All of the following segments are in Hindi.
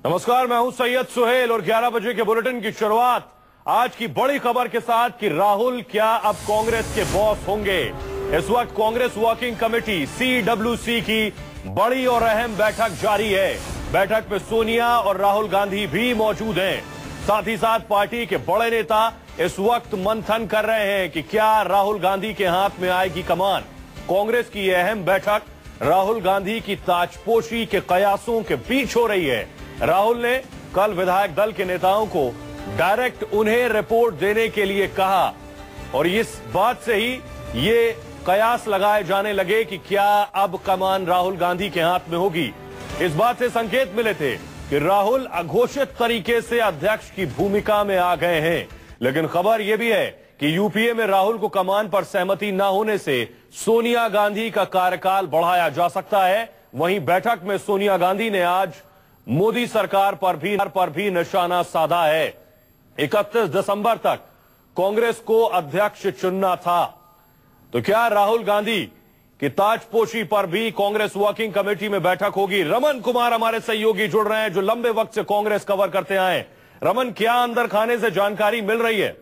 नमस्कार, मैं हूं सैयद सुहेल और 11 बजे के बुलेटिन की शुरुआत आज की बड़ी खबर के साथ कि राहुल क्या अब कांग्रेस के बॉस होंगे। इस वक्त कांग्रेस वर्किंग कमेटी CWC की बड़ी और अहम बैठक जारी है। बैठक में सोनिया और राहुल गांधी भी मौजूद हैं। साथ ही साथ पार्टी के बड़े नेता इस वक्त मंथन कर रहे हैं कि क्या राहुल गांधी के हाथ में आएगी कमान। कांग्रेस की यह अहम बैठक राहुल गांधी की ताजपोशी के कयासों के बीच हो रही है। राहुल ने कल विधायक दल के नेताओं को डायरेक्ट उन्हें रिपोर्ट देने के लिए कहा और इस बात से ही ये कयास लगाए जाने लगे कि क्या अब कमान राहुल गांधी के हाथ में होगी। इस बात से संकेत मिले थे कि राहुल अघोषित तरीके से अध्यक्ष की भूमिका में आ गए हैं, लेकिन खबर यह भी है कि यूपीए में राहुल को कमान पर सहमति न होने से सोनिया गांधी का कार्यकाल बढ़ाया जा सकता है। वहीं बैठक में सोनिया गांधी ने आज मोदी सरकार पर भी निशाना साधा है। 31 दिसंबर तक कांग्रेस को अध्यक्ष चुनना था, तो क्या राहुल गांधी की ताजपोशी पर भी कांग्रेस वर्किंग कमेटी में बैठक होगी। रमन कुमार हमारे सहयोगी जुड़ रहे हैं जो लंबे वक्त से कांग्रेस कवर करते आए। रमन, क्या अंदर खाने से जानकारी मिल रही है?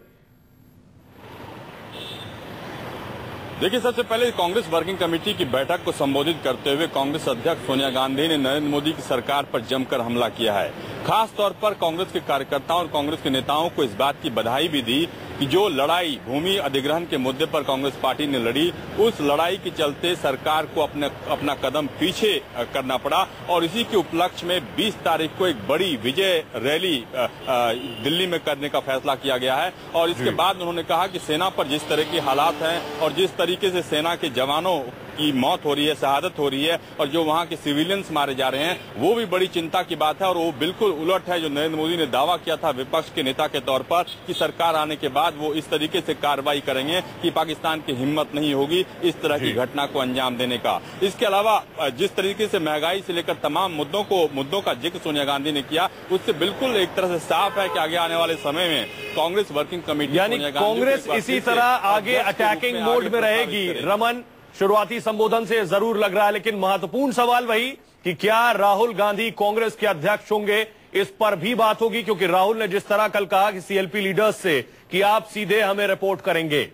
देखिए, सबसे पहले कांग्रेस वर्किंग कमेटी की बैठक को संबोधित करते हुए कांग्रेस अध्यक्ष सोनिया गांधी ने नरेंद्र मोदी की सरकार पर जमकर हमला किया है। खास तौर पर कांग्रेस के कार्यकर्ताओं और कांग्रेस के नेताओं को इस बात की बधाई भी दी कि जो लड़ाई भूमि अधिग्रहण के मुद्दे पर कांग्रेस पार्टी ने लड़ी, उस लड़ाई के चलते सरकार को अपना कदम पीछे करना पड़ा और इसी के उपलक्ष्य में 20 तारीख को एक बड़ी विजय रैली दिल्ली में करने का फैसला किया गया है। और इसके बाद उन्होंने कहा कि सेना पर जिस तरह के हालात हैं और जिस तरीके से सेना के जवानों की मौत हो रही है, शहादत हो रही है और जो वहां के सिविलियंस मारे जा रहे हैं, वो भी बड़ी चिंता की बात है। और वो बिल्कुल उलट है जो नरेंद्र मोदी ने दावा किया था विपक्ष के नेता के तौर पर कि सरकार आने के बाद वो इस तरीके से कार्रवाई करेंगे कि पाकिस्तान की हिम्मत नहीं होगी इस तरह की घटना को अंजाम देने का। इसके अलावा जिस तरीके से महंगाई से लेकर तमाम मुद्दों का जिक्र सोनिया गांधी ने किया, उससे बिल्कुल एक तरह से साफ है कि आगे आने वाले समय में कांग्रेस वर्किंग कमेटी यानी कांग्रेस इसी तरह आगे अटैकिंग मोड में रहेगी। रमन, शुरुआती संबोधन से जरूर लग रहा है, लेकिन महत्वपूर्ण सवाल वही कि क्या राहुल गांधी कांग्रेस के अध्यक्ष होंगे, इस पर भी बात होगी, क्योंकि राहुल ने जिस तरह कल कहा कि सीएलपी लीडर्स से कि आप सीधे हमें रिपोर्ट करेंगे।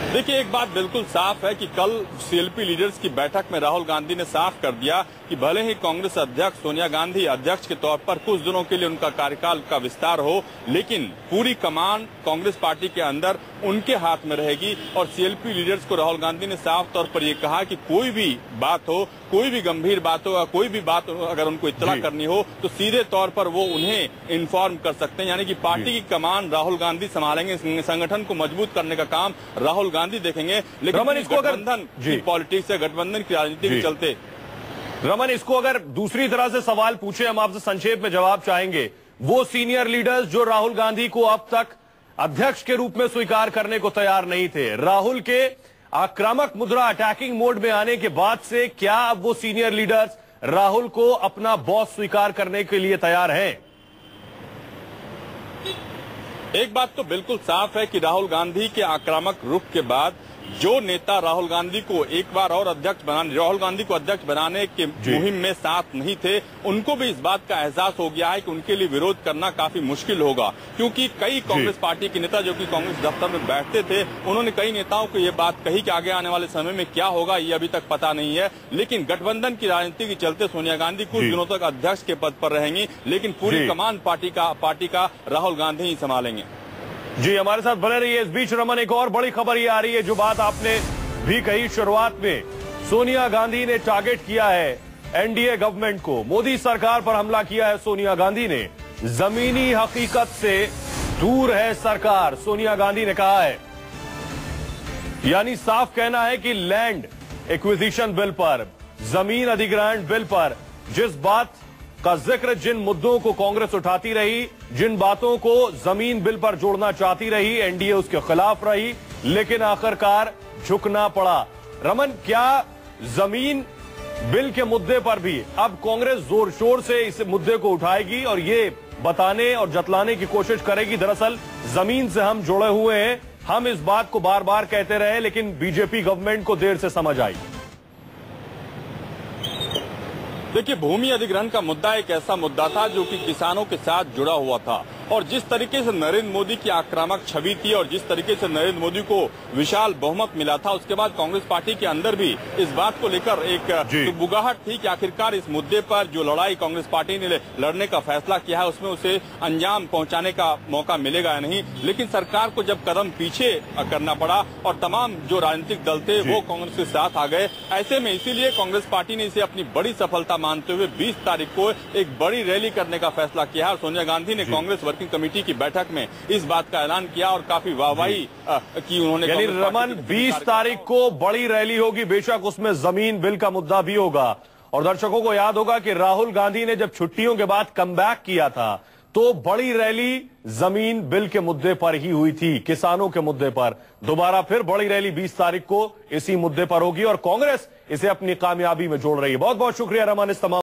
देखिए, एक बात बिल्कुल साफ है कि कल सीएलपी लीडर्स की बैठक में राहुल गांधी ने साफ कर दिया कि भले ही कांग्रेस अध्यक्ष सोनिया गांधी अध्यक्ष के तौर पर कुछ दिनों के लिए उनका कार्यकाल का विस्तार हो, लेकिन पूरी कमान कांग्रेस पार्टी के अंदर उनके हाथ में रहेगी। और सीएलपी लीडर्स को राहुल गांधी ने साफ तौर पर यह कहा कि कोई भी बात हो, कोई भी गंभीर बात हो या कोई भी बात अगर उनको इत्तला करनी हो तो सीधे तौर पर वो उन्हें इन्फॉर्म कर सकते हैं। यानी कि पार्टी की कमान राहुल गांधी संभालेंगे, संगठन को मजबूत करने का काम राहुल गांधी देखेंगे। लेकिन गठबंधन की पॉलिटिक्स है, गठबंधन की राजनीति के चलते रमन, इसको अगर दूसरी तरह से सवाल पूछे, हम आपसे संक्षेप में जवाब चाहेंगे। वो सीनियर लीडर्स जो राहुल गांधी को अब तक अध्यक्ष के रूप में स्वीकार करने को तैयार नहीं थे, राहुल के आक्रामक मुद्रा अटैकिंग मोड में आने के बाद से क्या अब वो सीनियर लीडर्स राहुल को अपना बॉस स्वीकार करने के लिए तैयार हैं? एक बात तो बिल्कुल साफ है कि राहुल गांधी के आक्रामक रुख के बाद जो नेता राहुल गांधी को एक बार और अध्यक्ष बनाने के मुहिम में साथ नहीं थे, उनको भी इस बात का एहसास हो गया है कि उनके लिए विरोध करना काफी मुश्किल होगा। क्योंकि कई कांग्रेस पार्टी के नेता जो कि कांग्रेस दफ्तर में बैठते थे, उन्होंने कई नेताओं को ये बात कही कि आगे आने वाले समय में क्या होगा ये अभी तक पता नहीं है। लेकिन गठबंधन की राजनीति के चलते सोनिया गांधी कुछ दिनों तक अध्यक्ष के पद पर रहेंगी, लेकिन पूरी कमान पार्टी का राहुल गांधी ही संभालेंगे। जी, हमारे साथ बने रहिए। इस बीच रमन, एक और बड़ी खबर ये आ रही है जो बात आपने भी कही शुरुआत में। सोनिया गांधी ने टारगेट किया है एनडीए गवर्नमेंट को। मोदी सरकार पर हमला किया है सोनिया गांधी ने। जमीनी हकीकत से दूर है सरकार, सोनिया गांधी ने कहा है। यानी साफ कहना है कि लैंड एक्विजिशन बिल पर, जमीन अधिग्रहण बिल पर जिस बात का जिक्र, जिन मुद्दों को कांग्रेस उठाती रही, जिन बातों को जमीन बिल पर जोड़ना चाहती रही, एनडीए उसके खिलाफ रही, लेकिन आखिरकार झुकना पड़ा। रमन, क्या जमीन बिल के मुद्दे पर भी अब कांग्रेस जोर शोर से इस मुद्दे को उठाएगी और ये बताने और जतलाने की कोशिश करेगी दरअसल जमीन से हम जुड़े हुए हैं, हम इस बात को बार बार कहते रहे, लेकिन बीजेपी गवर्नमेंट को देर से समझ आई। देखिए, भूमि अधिग्रहण का मुद्दा एक ऐसा मुद्दा था जो कि किसानों के साथ जुड़ा हुआ था और जिस तरीके से नरेंद्र मोदी की आक्रामक छवि थी और जिस तरीके से नरेंद्र मोदी को विशाल बहुमत मिला था, उसके बाद कांग्रेस पार्टी के अंदर भी इस बात को लेकर एक बुगाहट थी कि आखिरकार इस मुद्दे पर जो लड़ाई कांग्रेस पार्टी ने लड़ने का फैसला किया है उसमें उसे अंजाम पहुंचाने का मौका मिलेगा या नहीं। लेकिन सरकार को जब कदम पीछे करना पड़ा और तमाम जो राजनीतिक दल थे वो कांग्रेस के साथ आ गए, ऐसे में इसीलिए कांग्रेस पार्टी ने इसे अपनी बड़ी सफलता मानते हुए 20 तारीख को एक बड़ी रैली करने का फैसला किया और सोनिया गांधी ने कांग्रेस वर्किंग कमेटी की बैठक में इस बात का ऐलान किया और काफी वाहवाही की उन्होंने। यानी रमन 20 तारीख को बड़ी रैली होगी, बेशक उसमें जमीन बिल का मुद्दा भी होगा। और दर्शकों को याद होगा कि राहुल गांधी ने जब छुट्टियों के बाद कमबैक किया था तो बड़ी रैली जमीन बिल के मुद्दे पर ही हुई थी, किसानों के मुद्दे पर। दोबारा फिर बड़ी रैली 20 तारीख को इसी मुद्दे पर होगी और कांग्रेस इसे अपनी कामयाबी में जोड़ रही है। बहुत बहुत शुक्रिया रमन इस तमाम